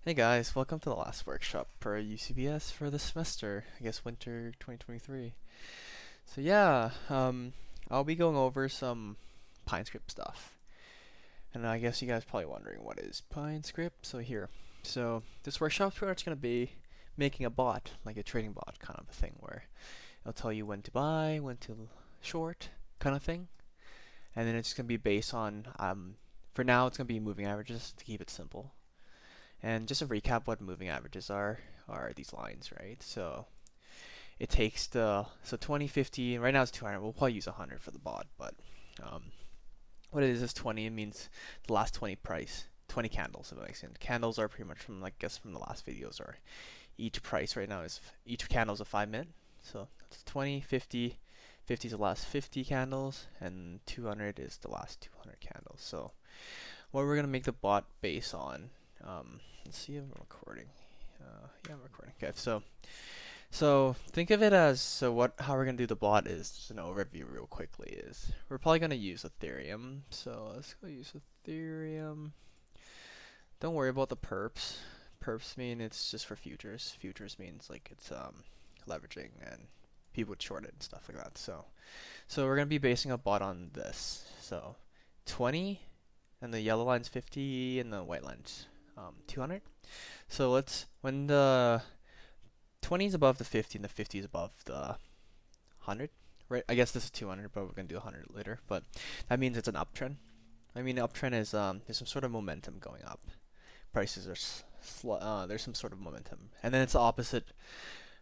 Hey guys, welcome to the last workshop for UCBS for this semester, I guess winter 2023. So yeah, I'll be going over some PineScript stuff. And I guess you guys are probably wondering what is PineScript. So this workshop's pretty much going to be making a bot, like a trading bot kind of a thing where it'll tell you when to buy, when to short kind of thing. And then it's going to be based on, for now it's going to be moving averages to keep it simple. And just to recap what moving averages are these lines, right? So it takes so 20, 50, right now it's 200. We'll probably use 100 for the bot, but um, what it is 20. It means the last 20 price, 20 candles. If it makes sense. Candles are pretty much from, like, guess from the last videos, or each price right now is each candle is a 5 minute. So it's 20, 50. 50 is the last 50 candles, and 200 is the last 200 candles. So what we're gonna make the bot base on. Let's see if I'm recording. Yeah, I'm recording. Okay, so think of it as how we're gonna do the bot is just an overview real quickly. Is we're probably gonna use Ethereum. So let's go use Ethereum. Don't worry about the perps. Perps mean it's just for futures. Futures means like it's leveraging and people would short it and stuff like that. So we're gonna be basing a bot on this. So 20, and the yellow line's 50, and the white line's 200. So when the 20 is above the 50 and the 50 is above the 100, right? I guess this is 200, but we're going to do 100 later. But that means it's an uptrend. I mean, uptrend is there's some sort of momentum going up. Prices are there's some sort of momentum, and then it's the opposite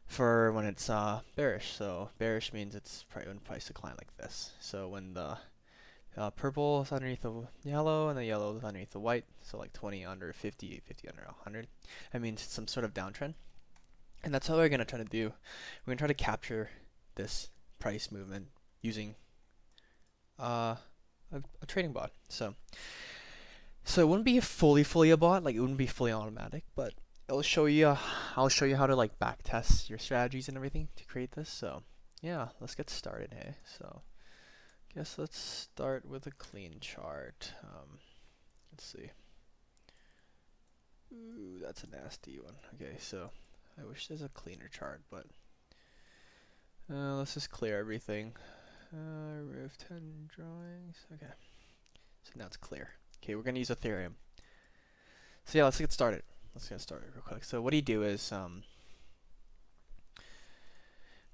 for when it's bearish. So bearish means it's when price decline like this. So when the purple is underneath the yellow, and the yellow is underneath the white. So like 20 under 50, 50 under 100. That means some sort of downtrend. And that's how we're going to try to do. We're going to try to capture this price movement using a trading bot. So it wouldn't be fully a bot, like it wouldn't be fully automatic, but I'll show you how to like back test your strategies and everything to create this. So yeah, let's get started, hey. So guess let's start with a clean chart. Let's see. Ooh, that's a nasty one. Okay, so I wish there's a cleaner chart, but let's just clear everything. Remove 10 drawings. Okay, so now it's clear. Okay, we're gonna use Ethereum. So yeah, let's get started. Real quick. So what do you do is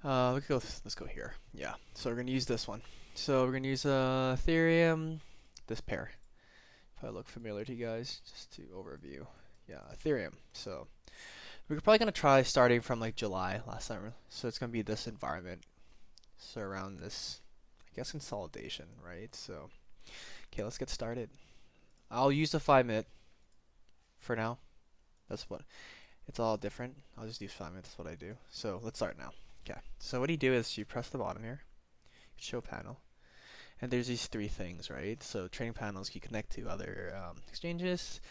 let's go here. Yeah, so we're gonna use this one. So we're gonna use Ethereum, this pair. If I look familiar to you guys, just to overview. Yeah, Ethereum. So we're probably gonna try starting from like July last summer. So it's gonna be this environment. So around this, I guess, consolidation, right? So okay, let's get started. I'll use the 5 minute for now. That's what it's all different. I'll just use 5 minutes. That's what I do. So let's start now. Okay. So what you do is you press the bottom here, show panel, and there's these three things, right? So trading panels you connect to other exchanges,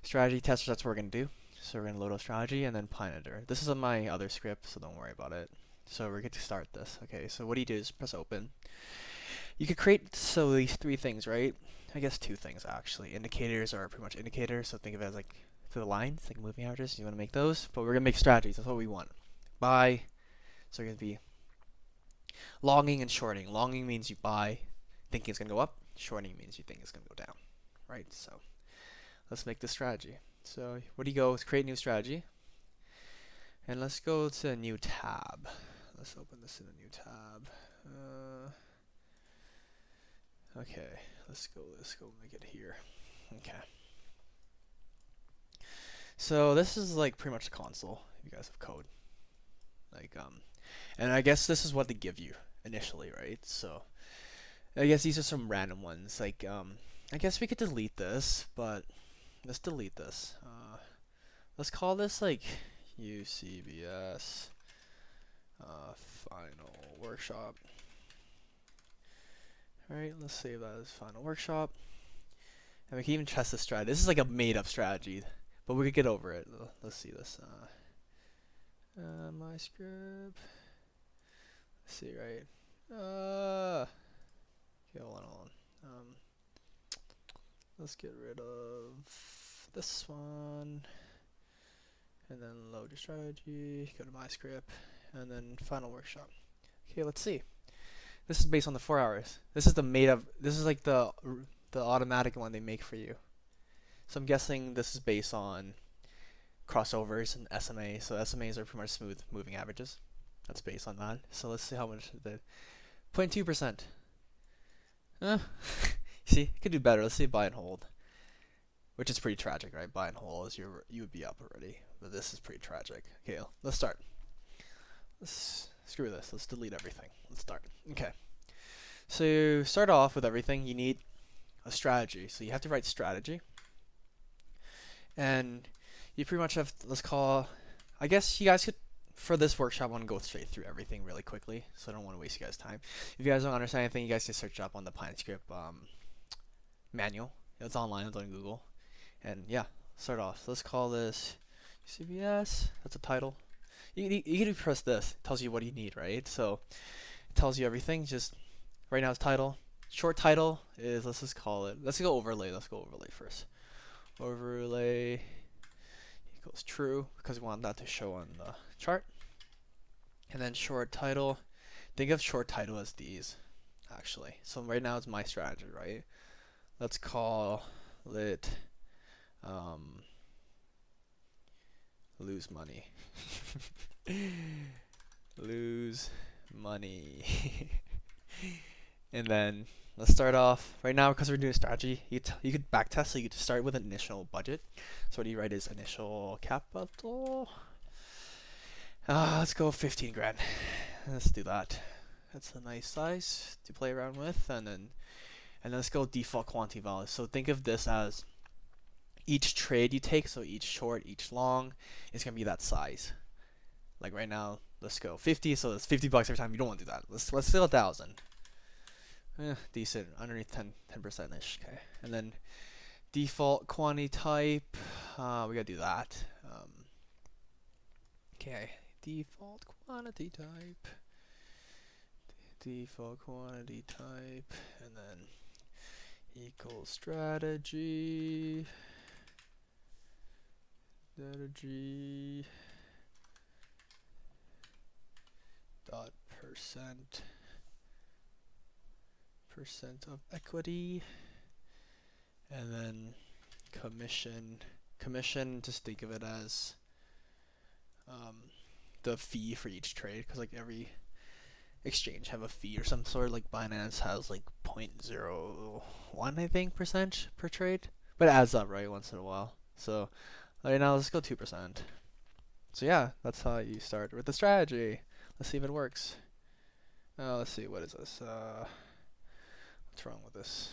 strategy testers. That's what we're gonna do. So we're gonna load a strategy and then Pine Editor. This is on my other script, so don't worry about it. So we're good to start this. Okay. So what do you do is press open. You could create these three things, right? I guess two things actually. Indicators are pretty much indicators. So think of it as like to the lines, like moving averages. You want to make those, but we're gonna make strategies. That's what we want. Buy. So we're gonna be longing and shorting. Longing means you buy, thinking it's gonna go up. Shorting means you think it's gonna go down, right? So let's make this strategy. So what do you go is create new strategy, and let's go to a new tab. Let's open this in a new tab. Okay, let's go make it here. Okay. So this is like pretty much the console. If you guys have code, like and I guess this is what they give you initially, right? So I guess these are some random ones. Like I guess we could delete this, but let's delete this. Let's call this like UCBS final workshop. Alright, let's save that as final workshop. And we can even test this strategy. This is like a made up strategy, but we could get over it. Let's see this. My script. Let's see, right? Okay, hold on. Let's get rid of this one. then load your strategy, go to PineScript, and then final workshop. Okay, let's see. This is based on the 4 hours. This is like the automatic one they make for you. So I'm guessing this is based on crossovers and SMA. So SMAs are pretty much smooth moving averages. That's based on that. So let's see how much the 0.2%. See, you could do better. Let's say buy and hold, which is pretty tragic, right? Buy and hold is you would be up already, but this is pretty tragic. Okay, let's start. Screw this. Let's delete everything. Let's start. Okay. So you start off with everything. You need a strategy. So you have to write strategy, and you pretty much have. I guess you guys could. For this workshop, I want to go straight through everything really quickly, so I don't want to waste you guys' time. If you guys don't understand anything, you guys can search up on the PineScript manual. It's online. It's on Google. And yeah, start off. So let's call this UCBS. That's a title. You can press this. It tells you what you need, right? So it tells you everything. Just right now it's title. Short title is, let's just call it. Let's go overlay. Let's go overlay first. Overlay equals true because we want that to show on the chart. And then short title. Think of short title as these, actually. So right now it's my strategy, right? Let's call it lose money. Lose money. And then let's start off right now because we're doing strategy. You could backtest, so you could start with an initial budget. So what do you write is initial capital. Let's go 15 grand. Let's do that. That's a nice size to play around with, and then let's go default quantity value. So think of this as each trade you take, so each short, each long, is gonna be that size. Like right now, let's go 50, so it's $50 every time. You don't want to do that. Let's do 1,000. Decent, underneath 10%ish. Okay, and then default quantity type. We gotta do that. Okay, default quantity type. Default quantity type, and then equals strategy. Strategy dot percent of equity, and then commission, just think of it as the fee for each trade, because like every exchange have a fee or some sort. Like Binance has like 0.01 I think percent per trade, but it adds up right once in a while. So right now let's go 2%. So yeah, that's how you start with the strategy. Let's see if it works. Let's see, what is this? What's wrong with this?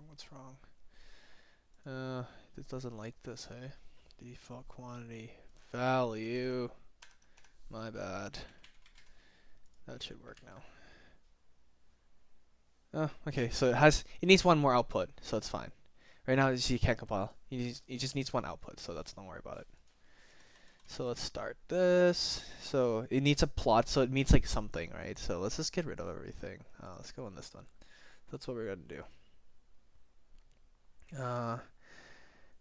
What's wrong? It doesn't like this, hey? Default quantity value. My bad. That should work now. Okay, so it needs one more output, so it's fine. Right now, you can't compile. It just needs one output, so don't worry about it. So let's start this. So it needs a plot, so it means like something, right? So let's just get rid of everything. Let's go on this one. That's what we're gonna do.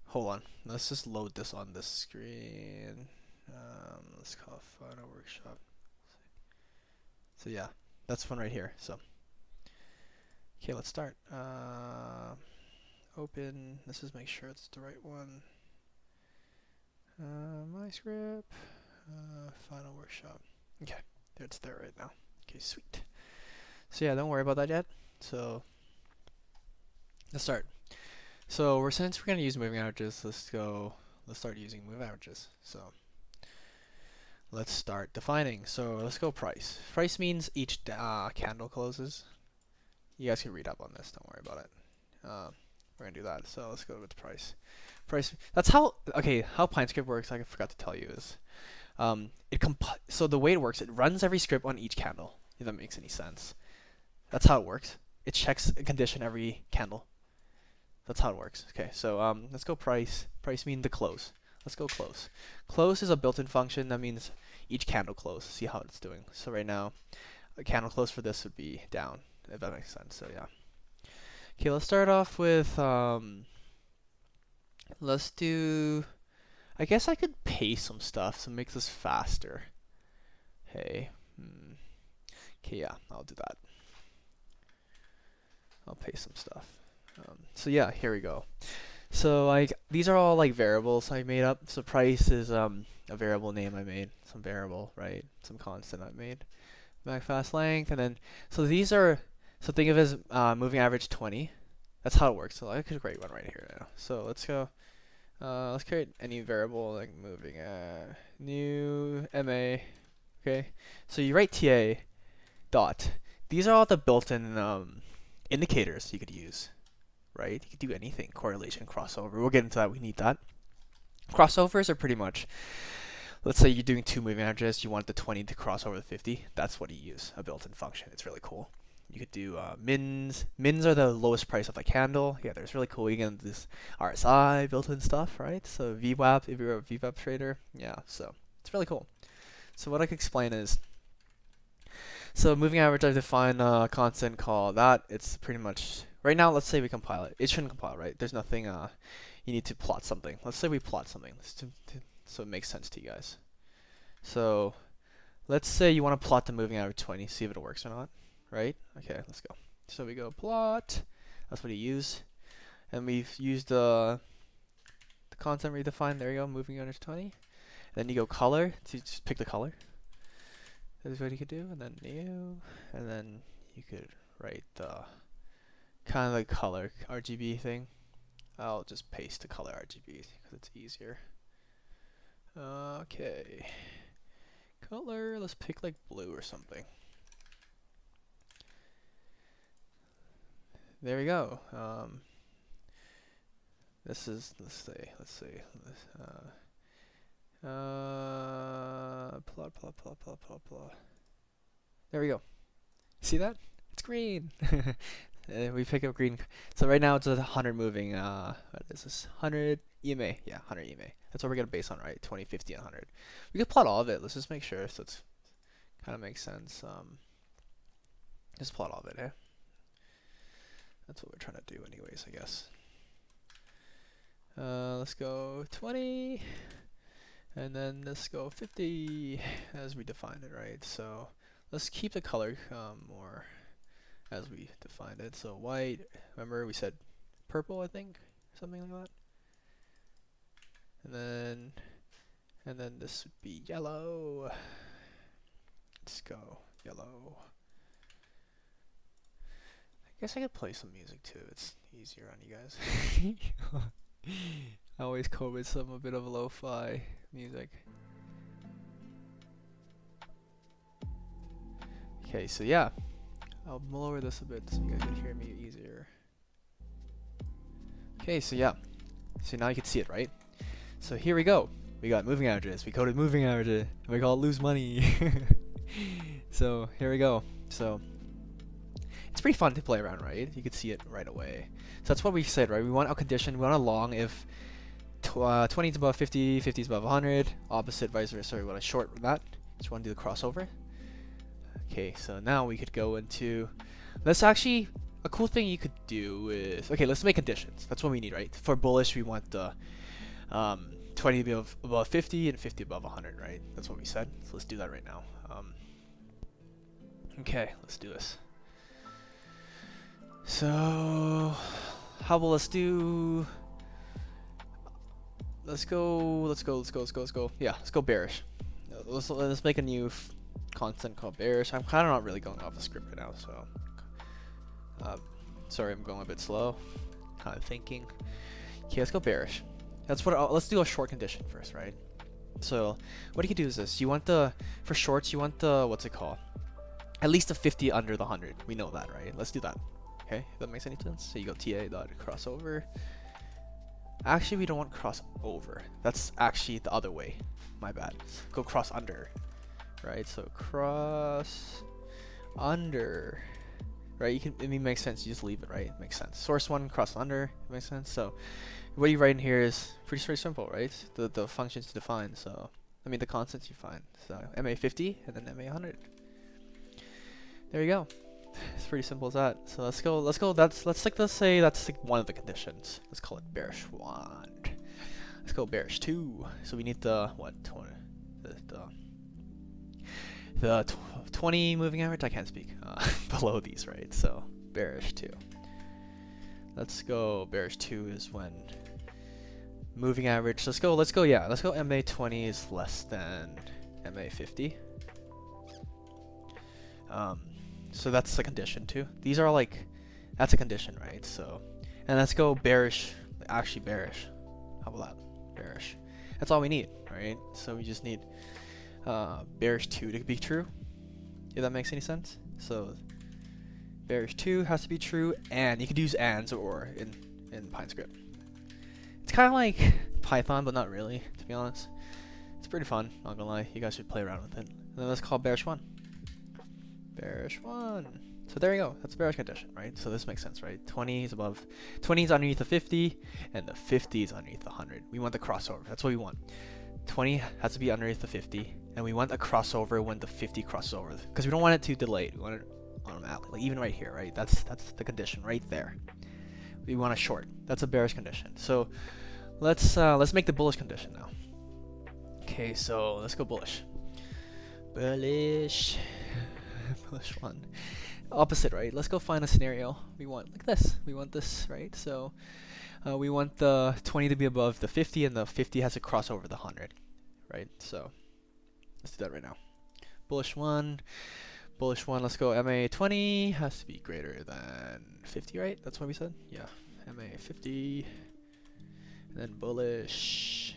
Hold on. Let's just load this on this screen. Let's call it final workshop. So yeah, that's one right here. So okay, let's start. Open. Let's just make sure it's the right one. PineScript. Final workshop. Okay, it's there right now. Okay, sweet. So yeah, don't worry about that yet. So let's start. So since we're gonna use moving averages, let's start using moving averages. So let's start defining. So let's go price. Price means each candle closes. You guys can read up on this. Don't worry about it. We're gonna do that. So let's go with price. Price. That's how PineScript works. I forgot to tell you is, so the way it works, it runs every script on each candle. If that makes any sense. That's how it works. It checks a condition every candle. That's how it works. Okay, so let's go price. Price means the close. Let's go close. Close is a built-in function that means each candle close. See how it's doing. So right now, a candle close for this would be down, if that makes sense. So yeah. Okay, let's start off with let's do, I guess I could paste some stuff to make this faster. Hey, okay, yeah, I'll do that. I'll paste some stuff. So yeah, here we go. So like these are all like variables I made up. So price is a variable name I made, some variable, right? Some constant I made. Max fast length, and then so these are, so think of it as moving average 20. That's how it works. So I could create one right here now. So let's go. Let's create any variable like moving new MA. Okay. So you write TA dot. These are all the built-in indicators you could use, right? You could do anything, correlation, crossover. We'll get into that. We need that. Crossovers are pretty much, let's say you're doing two moving averages, you want the 20 to cross over the 50. That's what you use, a built-in function. It's really cool. You could do mins. Mins are the lowest price of the candle. Yeah, there's really cool. You get this RSI built-in stuff, right? So VWAP, if you're a VWAP trader, yeah. So it's really cool. So what I can explain is, so moving average, I define a constant called that. It's pretty much, right now, let's say we compile it. It shouldn't compile, right? There's nothing, you need to plot something. Let's say we plot something so it makes sense to you guys. So let's say you want to plot the moving average 20, see if it works or not, right? Okay, let's go. So we go plot, that's what you use. And we've used the constant we defined, there you go, moving average 20. Then you go color, so you just pick the color. That's what you could do, and then new, and then you could write the kind of like color RGB thing. I'll just paste the color RGB because it's easier. Okay, color, let's pick like blue or something. There we go. This is, let's see, plot. There we go. See that? It's green. We pick up green. So right now it's a 100 moving. What is this? 100 EMA. Yeah, 100 EMA. That's what we're gonna base on, right? 20, 50, and 100. We could plot all of it. Let's just make sure so it's kind of makes sense. Just plot all of it, eh? That's what we're trying to do, anyways, I guess. Let's go 20. And then let's go 50 as we defined it, right? So let's keep the color more as we defined it. So white, remember we said purple, I think, something like that. And then this would be yellow. Let's go yellow. I guess I could play some music too. It's easier on you guys. I always go with a bit of lo-fi music. Okay, so yeah, I'll lower this a bit so you guys can hear me easier. Okay, so yeah, so now you can see it, right? So here we go. We got moving averages. We coded moving averages. And we call it lose money. So here we go. So it's pretty fun to play around, right? You can see it right away. So that's what we said, right? We want a condition. We want a long if 20 is above 50, 50 is above 100. Opposite, vice versa. We want a short that. Just want to do the crossover. Okay, so now we could go into, let's actually, a cool thing you could do is, okay, let's make conditions. That's what we need, right? For bullish, we want the 20 to be above 50 and 50 above 100, right? That's what we said. So let's do that right now. Okay, let's do this. So how about let's go. Yeah, let's go bearish. Let's make a new constant called bearish. I'm kind of not really going off the script right now, so sorry, I'm going a bit slow. Kind of thinking. Okay, let's go bearish. That's what. Let's do a short condition first, right? So what you can do is this. You want for shorts, you want what's it called? At least a 50 under the 100. We know that, right? Let's do that. Okay, if that makes any sense. So you go TA dot crossover. Actually, we don't want crossover. That's actually the other way. My bad. Go cross under. Right? So cross under. Right? You can. It makes sense. You just leave it, right? It makes sense. Source one cross under. It makes sense. So what you write in here is pretty simple, right? The functions to define. So I mean the constants you find. So MA50 and then MA100. There you go. It's pretty simple as that. So let's go. Let's say that's like one of the conditions. Let's call it bearish one. Let's go bearish 2. So we need the what? 20, the 20 moving average. I can't speak. Below these, right? So bearish 2. Let's go bearish 2 is when moving average. Let's go MA 20 is less than MA 50. So that's the condition too. These are like, that's a condition, right? So, and let's go bearish, actually bearish. How about that? Bearish. That's all we need, right? So we just need bearish 2 to be true, if that makes any sense. So bearish 2 has to be true, and you could use ands or in PineScript. It's kind of like Python, but not really, to be honest. It's pretty fun, not gonna lie. You guys should play around with it. And then let's call bearish 1. Bearish 1. So there you go. That's a bearish condition, right? So this makes sense, right? 20 is above, 20 is underneath the 50, and the 50 is underneath the 100. We want the crossover. That's what we want. 20 has to be underneath the 50, and we want a crossover when the 50 crosses over, because we don't want it to delay. We want it automatically, like even right here, right? That's the condition right there. We want a short. That's a bearish condition. So let's make the bullish condition now. Okay, so let's go bullish. Bullish. Bullish 1. Opposite, right? Let's go find a scenario. We want like this. We want this, right? So we want the 20 to be above the 50, and the 50 has to cross over the 100, right? So let's do that right now. Bullish 1. Bullish 1. Let's go MA 20 has to be greater than 50, right? That's what we said? Yeah. MA 50. And then bullish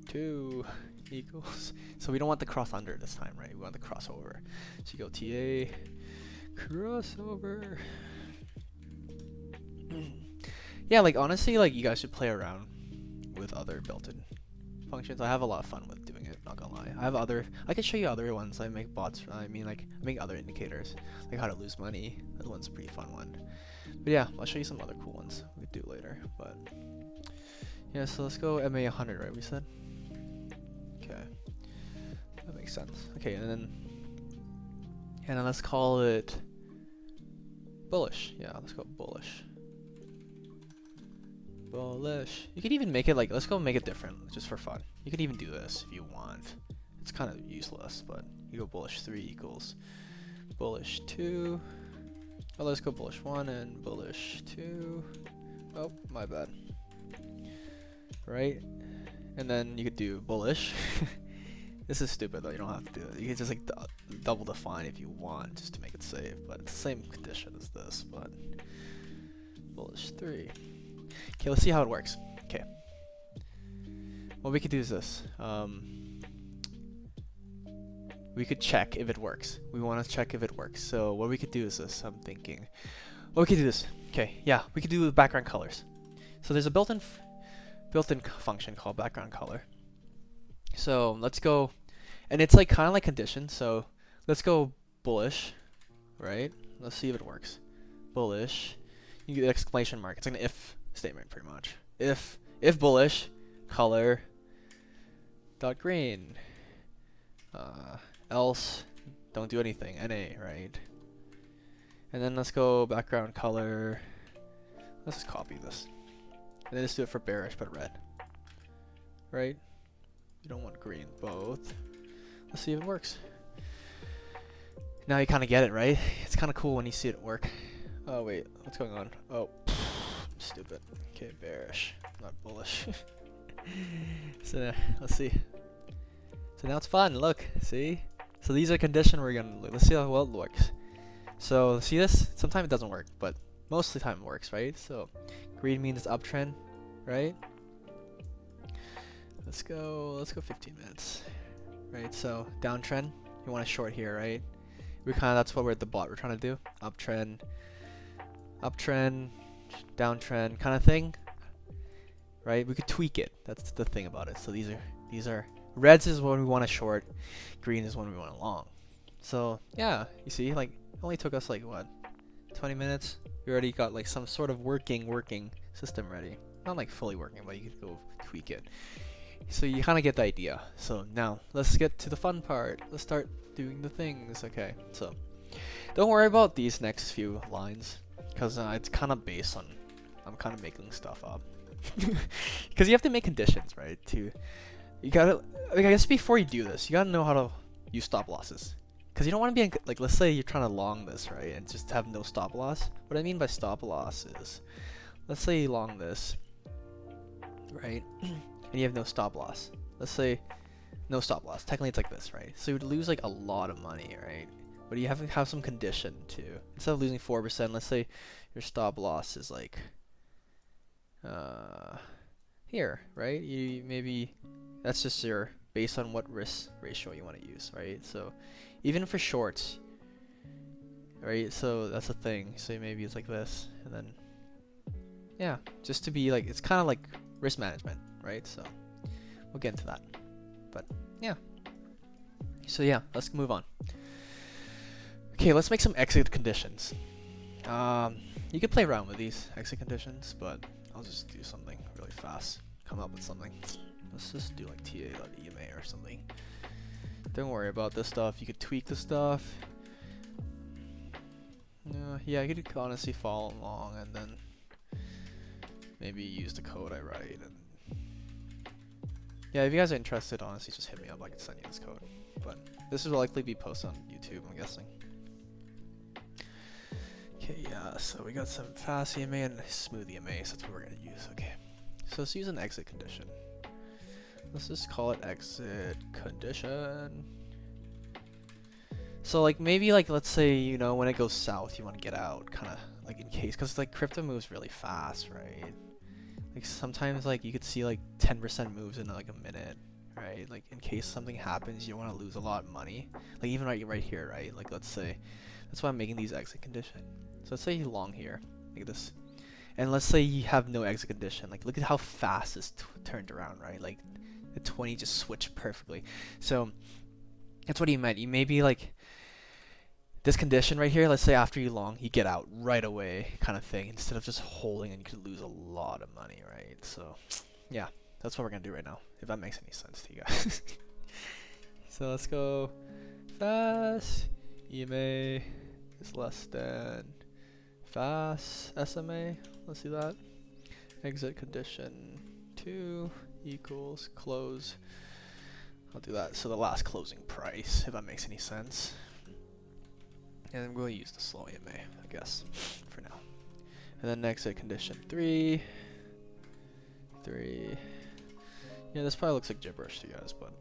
2 equals. So we don't want the cross under this time, right? We want the crossover. So you go TA crossover. Yeah, like honestly, like you guys should play around with other built-in functions. I have a lot of fun with doing it, not gonna lie. I can show you other ones. I make bots. I make other indicators, like how to lose money. That one's a pretty fun one. But yeah, I'll show you some other cool ones we could do later. But yeah, so let's go MA 100, right? We said. Okay, that makes sense. Okay, and then let's call it bullish. Yeah, let's go bullish. Bullish. You could even make it like, let's go make it different, just for fun. You could even do this if you want. It's kind of useless, but you go bullish 3 equals bullish 2. Oh, let's go bullish 1 and bullish 2. Oh, my bad. Right? And then you could do bullish. This is stupid though, you don't have to do it. You can just like double define if you want, just to make it safe, but it's the same condition as this, but bullish 3. Okay, let's see how it works. Okay. What we could do is this. We could check if it works. We want to check if it works. So what we could do is this. I'm thinking. Well, we could do this. Okay, yeah, we could do the background colors. So there's a built-in function called background color. So let's go, and it's like kind of like condition. So let's go bullish, right? Let's see if it works. Bullish. You get an exclamation mark. It's like an if statement, pretty much. If bullish, color dot green. Else, don't do anything. NA, right? And then let's go background color. Let's just copy this. And then let's do it for bearish, but red. Right? You don't want green, both. Let's see if it works. Now you kind of get it, right? It's kind of cool when you see it work. Oh, wait. What's going on? Oh, I'm stupid. Okay, bearish, not bullish. So, let's see. So now it's fun. Look, see? So these are condition we're gonna look. Let's see how well it works. So see this? Sometimes it doesn't work, but most of the time it works, right? So green means uptrend, right? Let's go 15 minutes, right? So downtrend, you want to short here, right? That's what we're trying to do. Uptrend, downtrend kind of thing, right? We could tweak it. That's the thing about it. So these are reds is when we want to short, green is when we want to long. So yeah, you see, like it only took us like what, 20 minutes. We already got like some sort of working system ready. Not like fully working, but you could go tweak it. So you kind of get the idea. So now let's get to the fun part. Let's start doing the things. Okay, so don't worry about these next few lines, because it's kind of based on, I'm kind of making stuff up. Because you have to make conditions, right? You gotta, I guess before you do this, you gotta know how to use stop losses. Because you don't want to be in, like, let's say you're trying to long this, right? And just have no stop loss. What I mean by stop loss is, let's say you long this, right? And you have no stop loss. Let's say no stop loss. Technically it's like this, right? So you would lose like a lot of money, right? But you have to have some condition too. Instead of losing 4%, let's say your stop loss is like here, right? You maybe that's just your based on what risk ratio you want to use, right? So even for shorts, right? So that's the thing. So maybe it's like this, and then yeah, just to be like, it's kind of like risk management, right? So we'll get into that, but yeah. So yeah, let's move on. Okay, let's make some exit conditions. You could play around with these exit conditions, but I'll just do something really fast. Come up with something. Let's just do like TA.ema or something. Don't worry about this stuff. You could tweak the stuff. Yeah, you could honestly follow along and then maybe use the code I write. And yeah, if you guys are interested, honestly, just hit me up. I can send you this code. But this will likely be posted on YouTube, I'm guessing. Okay, yeah, so we got some fast EMA and smooth EMA, so that's what we're going to use. Okay, so let's use an exit condition. Let's just call it exit condition. So like maybe like let's say, you know, when it goes south, you want to get out, kind of like in case, because like crypto moves really fast, right? Like sometimes like you could see like 10% moves in like a minute, right? Like in case something happens, you don't want to lose a lot of money. Like even right here, right? Like let's say, that's why I'm making these exit condition. So let's say you long here, like this, and let's say you have no exit condition. Like look at how fast this turned around, right? Like the 20 just switched perfectly. So that's what he meant. You may be like this condition right here. Let's say after you long, you get out right away, kind of thing, instead of just holding and you could lose a lot of money, right? So yeah, that's what we're gonna do right now, if that makes any sense to you guys. So let's go fast EMA is less than fast SMA. Let's do that. Exit condition 2 equals close. I'll do that. So the last closing price, if that makes any sense. And then we'll use the slow EMA, I guess, for now. And then exit condition 3. Yeah, this probably looks like gibberish to you guys, but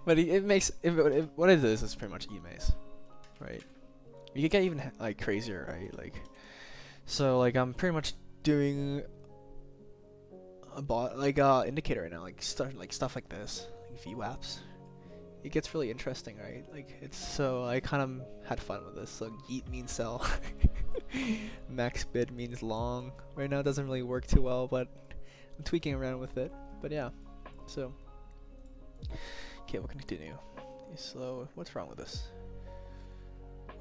but it makes what it is pretty much EMAs, right? You could get even like crazier, right? Like, so like I'm pretty much doing a bot like indicator right now, like stuff like this, like VWAPs. It gets really interesting, right? Like it's so I kind of had fun with this. So yeet means sell, max bid means long. Right now it doesn't really work too well, but I'm tweaking around with it. But yeah, so okay, we'll continue. Slow. What's wrong with this?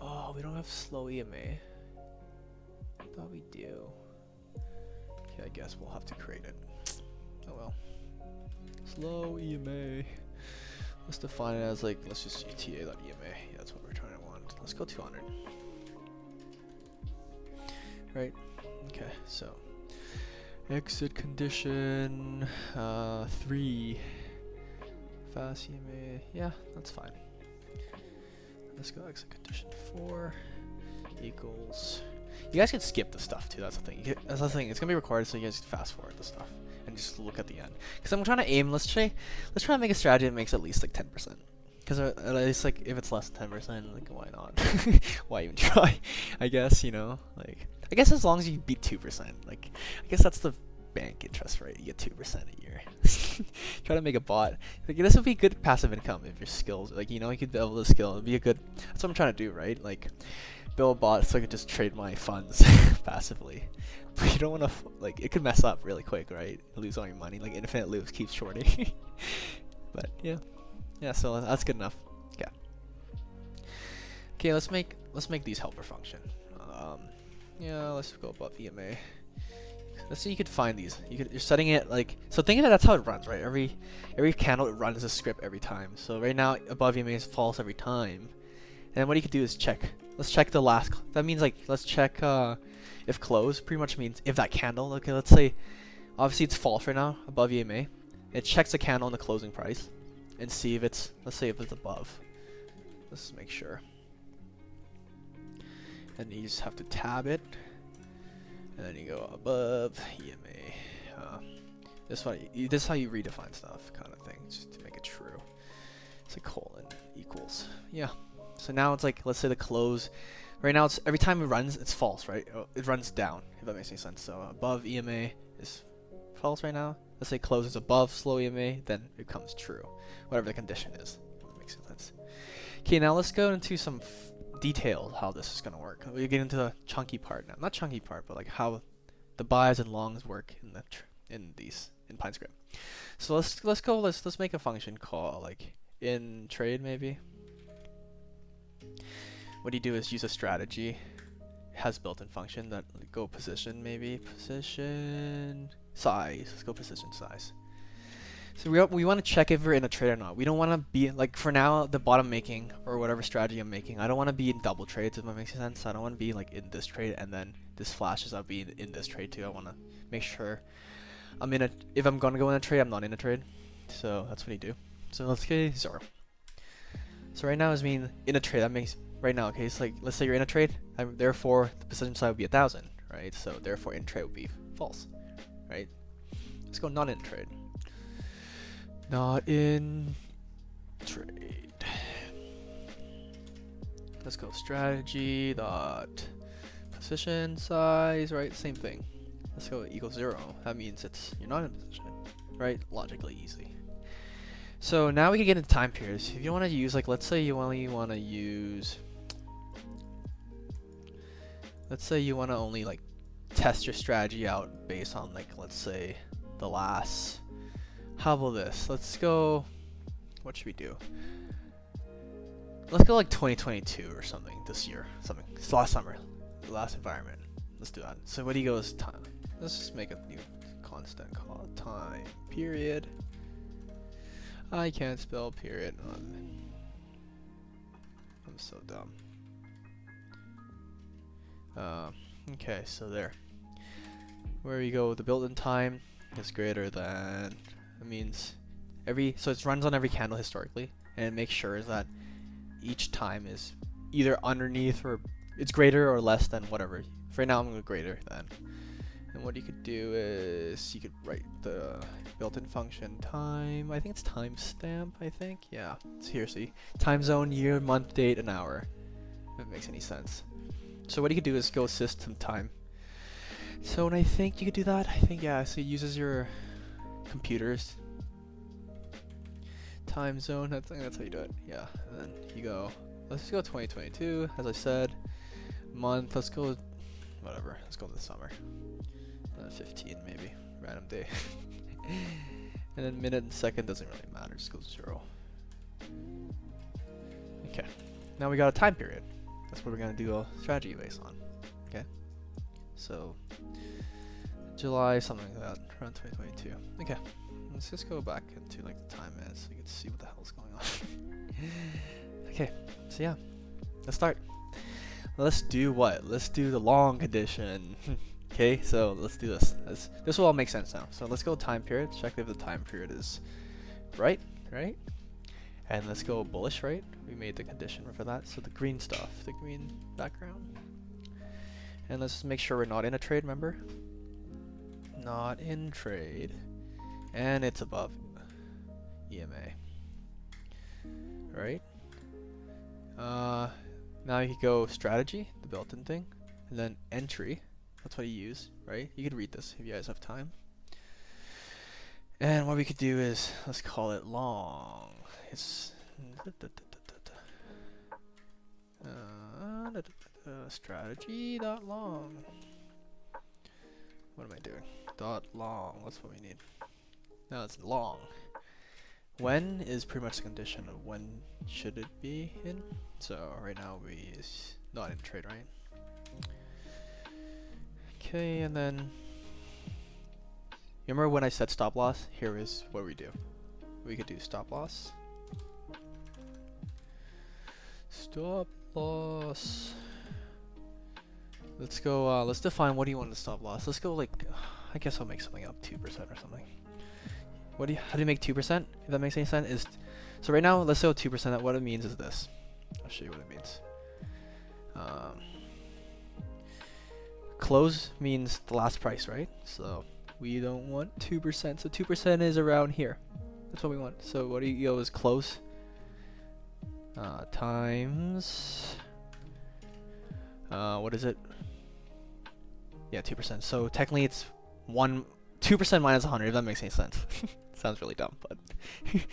Oh, we don't have slow EMA. I thought we do. Okay, I guess we'll have to create it. Oh well. Slow EMA. Let's define it as like, let's just use TA.ema. Yeah, that's what we're trying to want. Let's go 200. Right. Okay, so exit condition 3. Fast EMA. Yeah, that's fine. Let's go exit condition 4 equals. You guys can skip the stuff too. That's the thing. That's the thing. It's gonna be recorded, so you guys can fast forward the stuff and just look at the end. Because I'm trying to aim. Let's try to make a strategy that makes at least like 10%. Because at least like if it's less than 10%, like why not? Why even try? I guess, you know, like I guess as long as you beat 2%, like I guess that's the bank interest rate. You get 2% a year. Try to make a bot. Like this would be good passive income if your skills, like, you know, you could build a skill. It'd be a good. That's what I'm trying to do, right? Like build a bot so I could just trade my funds passively. But you don't want to like it could mess up really quick, right? Lose all your money. Like infinite loops keeps shorting. But yeah. Yeah, so that's good enough. Yeah. Okay, let's make these helper function. Yeah, let's go above EMA. Let's see, you could find these. You're setting it like, so think of it, that's how it runs, right? Every candle it runs a script every time. So right now above EMA is false every time. And then what you could do is check. Let's check the last. That means like let's check if if close pretty much means if that candle, okay, let's say obviously it's false right now above EMA. It checks the candle on the closing price and see if it's, let's say if it's above. Let's make sure. And you just have to tab it, and then you go above EMA. This is how you redefine stuff, kind of thing, just to make it true. It's a colon equals, yeah. So now it's like, let's say the close. Right now, it's every time it runs, it's false, right? It runs down, if that makes any sense. So above EMA is false right now. Let's say close is above slow EMA, then it becomes true, whatever the condition is. That makes sense. Okay, now let's go into some detail how this is gonna work. We get into the chunky part now. Not chunky part, but like how the buys and longs work in PineScript. So let's make a function call like in trade maybe. What you do is use a strategy. It has built-in function that go position maybe position size. Let's go position size. So we want to check if we're in a trade or not. We don't want to be like, for now, the bottom making or whatever strategy I'm making, I don't want to be in double trades, if that makes sense. I don't want to be like in this trade and then this flashes up being in this trade too. I want to make sure I'm in a, if I'm going to go in a trade, I'm not in a trade. So that's what you do. So let's get 0. So right now is mean in a trade. That makes right now, okay, it's like, let's say you're in a trade, therefore the position side would be 1,000, right? So therefore in trade would be false, right? Let's go not in trade. Not in trade. Let's go strategy dot position size, right? Same thing. Let's go equals 0. That means you're not in position, right? Logically easy. So now we can get into time periods. If you want to use, like, let's say you only want to use, let's say you want to only like test your strategy out based on like, let's say the last, how about this? Let's go, what should we do? Let's go like 2022 or something this year, something. It's last summer, the last environment. Let's do that. So what do you go is time. Let's just make a new constant called time period. I can't spell period. I'm so dumb. Okay, so there. Where you go, the built-in time is greater than, it means so it runs on every candle historically, and it makes sure that each time is either underneath or it's greater or less than whatever. For now, I'm going to go greater than. And what you could do is you could write the built-in function time. I think it's timestamp. I think, yeah. It's here. See, time zone, year, month, date, and hour. If it makes any sense. So what you could do is go system time. So when I think you could do that, I think, yeah. So it uses your computers. Time zone. I think that's how you do it. Yeah. And then you go. Let's go 2022, as I said. Month. Let's go. Whatever. Let's go to the summer. 15 maybe, random day. And then minute and second doesn't really matter, just goes 0. Okay, now we got a time period. That's what we're gonna do a strategy based on. Okay, so July, something like that, around 2022. Okay, let's just go back into like the time minutes so you can see what the hell's going on. Okay, so yeah, let's start. Let's do what? Let's do the long condition. Okay, so let's do this. This will all make sense now. So let's go time period. Check if the time period is right? And let's go bullish, right? We made the condition for that. So the green stuff, the green background. And let's just make sure we're not in a trade, remember? Not in trade. And it's above EMA. Right? Now you can go strategy, the built-in thing, and then entry. That's what you use, right? You could read this if you guys have time. And what we could do is, let's call it long. It's strategy.long. What am I doing? .long. That's what we need. Now it's long. When is pretty much the condition of when should it be in. So right now we is not in trade, right? Okay, and then you remember when I said stop loss? Here is what we do. We could do stop loss. Stop loss Let's go, let's define what do you want to stop loss. Let's go like, I guess I'll make something up 2% or something. How do you make 2%? If that makes any sense, so right now, let's go 2%. What it means is this. I'll show you what it means. Close means the last price, right? So we don't want 2%. So 2% is around here. That's what we want. So what do you go is close times what is it? Yeah, 2%. So technically it's 2% minus 100, if that makes any sense. Sounds really dumb, but if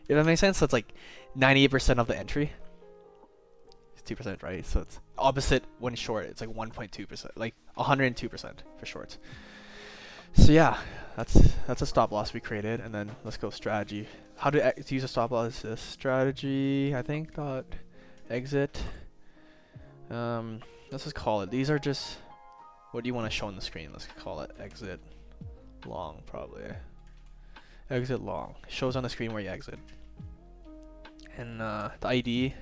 that makes sense, so it's like 98% of the entry. It's 2%, right? So it's opposite when short. It's like 1.2%, like 102% for shorts. So yeah, that's a stop loss we created, and then let's go strategy. How to use a stop loss? This strategy, I think. Dot exit. Let's just call it. These are just what do you want to show on the screen? Let's call it exit long, probably. Exit long shows on the screen where you exit, and the ID,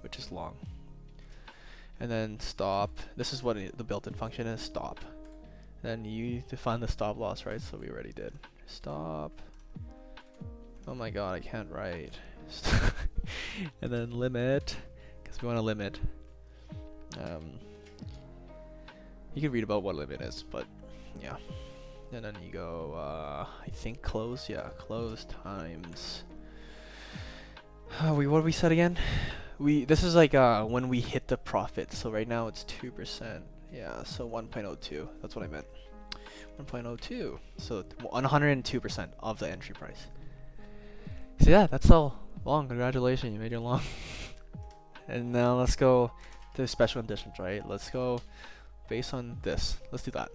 which is long, and then stop. This is what the built-in function is. Stop. Then you define the stop loss, right? So we already did. Stop. Oh my god, I can't write. And then limit, because we want to limit. You can read about what limit is, but yeah. And then you go, I think close. Yeah, close times. What did we set again? This is like when we hit the profit. So right now it's 2%. Yeah, so 1.02. That's what I meant. 1.02. So 102% of the entry price. So yeah, that's all long. Congratulations, you made your long. And now let's go to special conditions, right? Let's go based on this. Let's do that.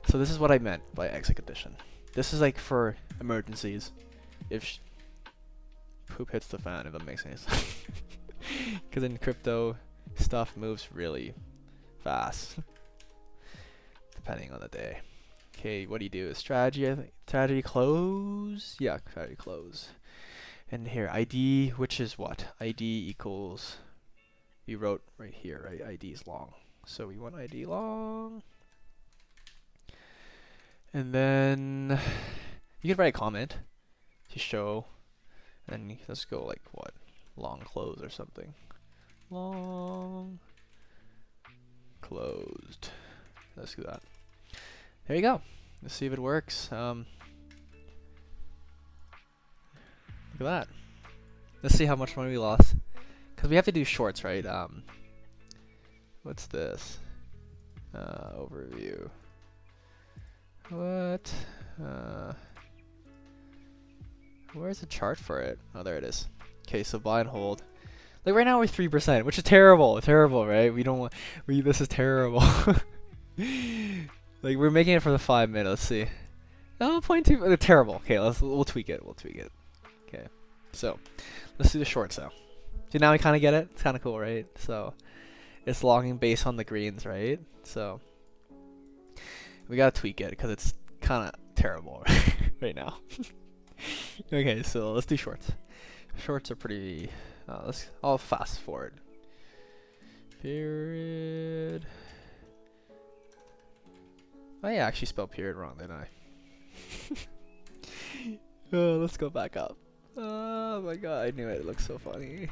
So this is what I meant by exit condition. This is like for emergencies. If poop hits the fan, if that makes any sense. Because in crypto, stuff moves really fast, depending on the day. Okay, what do you do? Is strategy, I think. Strategy close? Yeah, strategy close. And here, ID, which is what? ID equals, we wrote right here, right? ID is long. So we want ID long. And then you can write a comment to show, and let's go like what? Long close or something. Long closed. Let's do that. There you go. Let's see if it works. Look at that. Let's see how much money we lost. Because we have to do shorts, right? What's this? Overview. What? Where's the chart for it? Oh, there it is. Okay, so buy and hold. Like right now we're 3%, which is terrible. Terrible, right? We don't want. This is terrible. Like we're making it for the 5 minutes. Let's see. Oh, 0.2. Terrible. Okay, we'll tweak it. We'll tweak it. Okay, so let's do the shorts now. So now we kind of get it. It's kind of cool, right? So it's logging based on the greens, right? So we gotta tweak it because it's kind of terrible right now. Okay, so let's do shorts. Shorts are pretty. I'll fast forward. Period. I actually spelled period wrong, didn't I? Oh, let's go back up. Oh my god, I knew it. It looks so funny.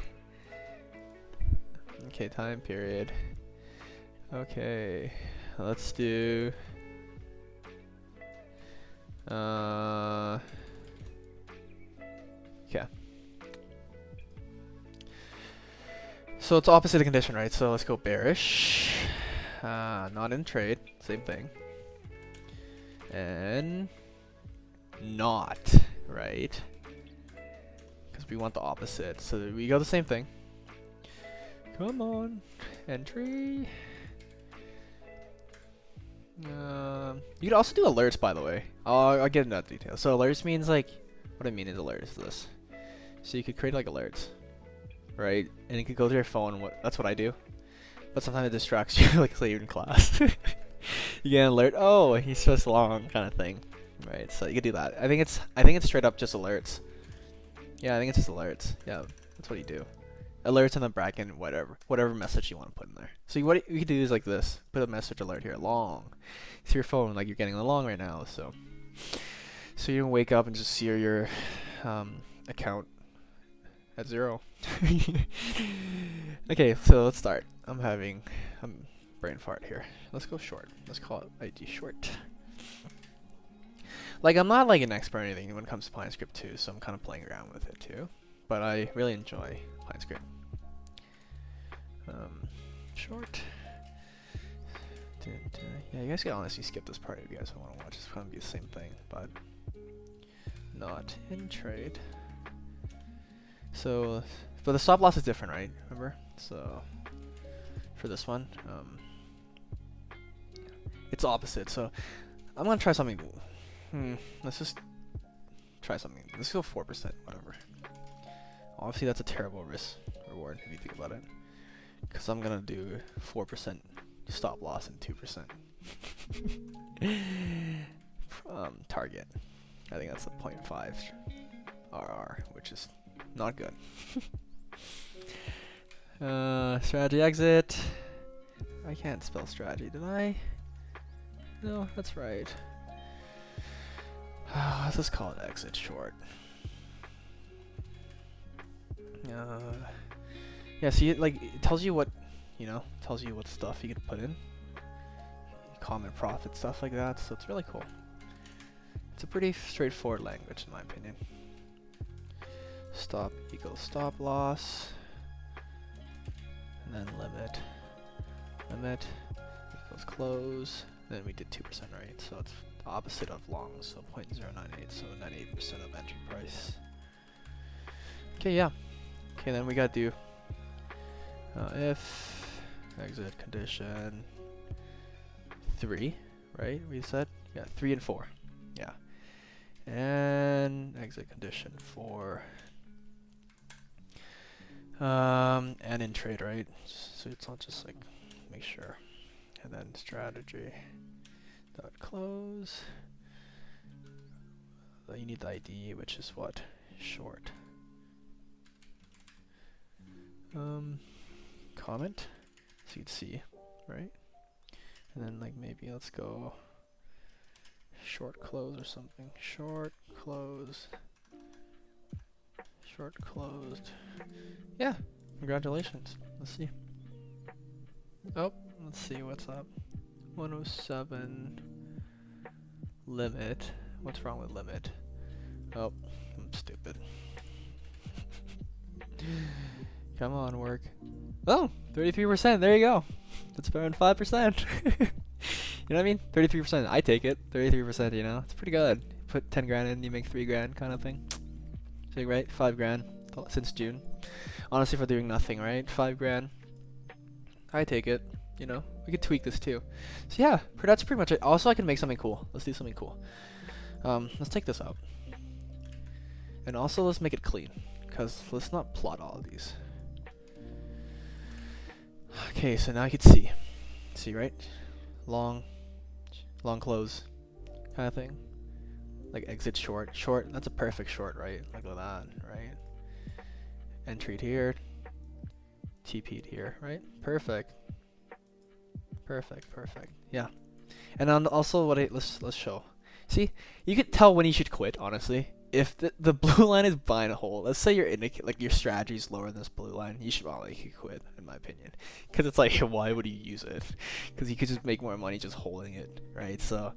Okay, time period. Okay, let's do. Okay. So it's opposite of condition, right? So let's go bearish. Not in trade. Same thing. And not, right? Because we want the opposite. So we go the same thing. Come on. Entry. You could also do alerts, by the way. I'll get into that detail. So alerts means like, what I mean is alerts is this. So you could create like alerts, right? And you could go to your phone. That's what I do. But sometimes it distracts you, like say you're in class. You get an alert. Oh, he's just long, kind of thing, right? So you could do that. I think it's straight up just alerts. Yeah, I think it's just alerts. Yeah, that's what you do. alerts in the bracket, whatever message you want to put in there. So what you can do is like this: put a message alert here, long. It's your phone, like you're getting along right now. So you can wake up and just see your account at 0. Okay, so let's start. I'm brain fart here. Let's go short. Let's call it ID short. Like, I'm not like an expert or anything when it comes to PineScript 2, so I'm kind of playing around with it too. But I really enjoy PineScript. Short. Yeah, you guys can honestly skip this part if you guys don't want to watch. It's gonna be the same thing, but not in trade. So, but the stop loss is different, right? Remember? So, for this one, it's opposite. So, I'm gonna try something. Let's just try something. Let's go 4%, whatever. Obviously, that's a terrible risk reward if you think about it, because I'm gonna do 4% stop loss and 2% target. I think that's a 0.5 RR, which is not good. Strategy exit. I can't spell strategy, did I? No, that's right. Let's just call it exit short. Yeah, see, it tells you what, tells you what stuff you could put in. Common profit, stuff like that, so it's really cool. It's a pretty straightforward language in my opinion. Stop equals stop loss, and then limit equals close. Then we did 2%, right? So it's the opposite of long, so 0.098, so 98% of entry price. Okay, yeah. Okay, then we gotta do if exit condition 3, right? We said, yeah, 3 and 4, yeah. And exit condition 4. And in trade, right? So it's not just like, make sure. And then strategy dot close. You need the ID, which is what? Short. Comment, so you'd see, right? And then like maybe let's go short close or something. Short closed. Yeah, congratulations. Let's see. Oh, let's see what's up. 107 limit. What's wrong with limit? Oh, I'm stupid. Come on, work. Oh, 33%. There you go. That's better than 5%. You know what I mean? 33%. I take it. 33%. It's pretty good. Put 10 grand in, you make 3 grand, kind of thing. So right, 5 grand since June. Honestly, for doing nothing, right? 5 grand. I take it. We could tweak this too. So yeah, that's pretty much it. Also, I can make something cool. Let's do something cool. Let's take this out. And also, let's make it clean, because let's not plot all of these. Okay, so now I can see. See, right? Long close kind of thing. Like exit short. Short, that's a perfect short, right? Like that, right? Entry here. TP'd here, right? Perfect. Yeah. And then also let's show. See, you could tell when you should quit, honestly. If the blue line is buying a hole, let's say your strategy is lower than this blue line, you should probably quit, in my opinion. Because it's like, why would you use it? Because you could just make more money just holding it, right? So,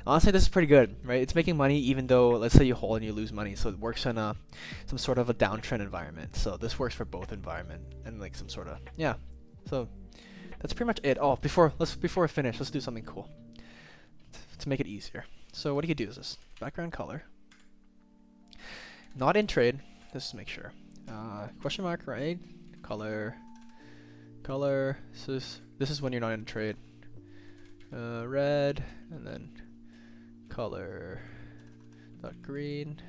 honestly, this is pretty good, right? It's making money even though, let's say you hold and you lose money. So it works in some sort of a downtrend environment. So this works for both environment and like some sort of, yeah. So that's pretty much it. Oh, before we finish, let's do something cool to make it easier. So what you could do is this background color. Not in trade. Just to make sure. Question mark, right? Color. So this is when you're not in trade. Red, and then color. Dot green,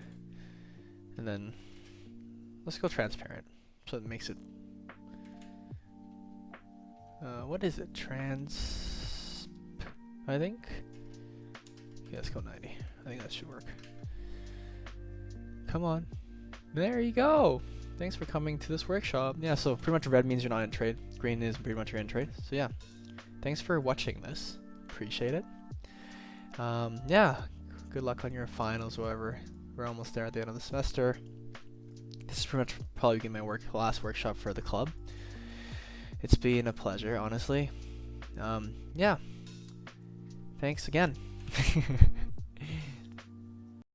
and then let's go transparent. So it makes it. What is it? I think. Okay, let's go 90. I think that should work. Come on. There you go. thanks for coming to this workshop. Yeah, so pretty much red means you're not in trade. Green is pretty much you're in trade. So yeah, thanks for watching this. Appreciate it. Yeah, good luck on your finals or whatever. We're almost there at the end of the semester. This is pretty much probably gonna be my last workshop for the club. It's been a pleasure, honestly. Yeah. Thanks again.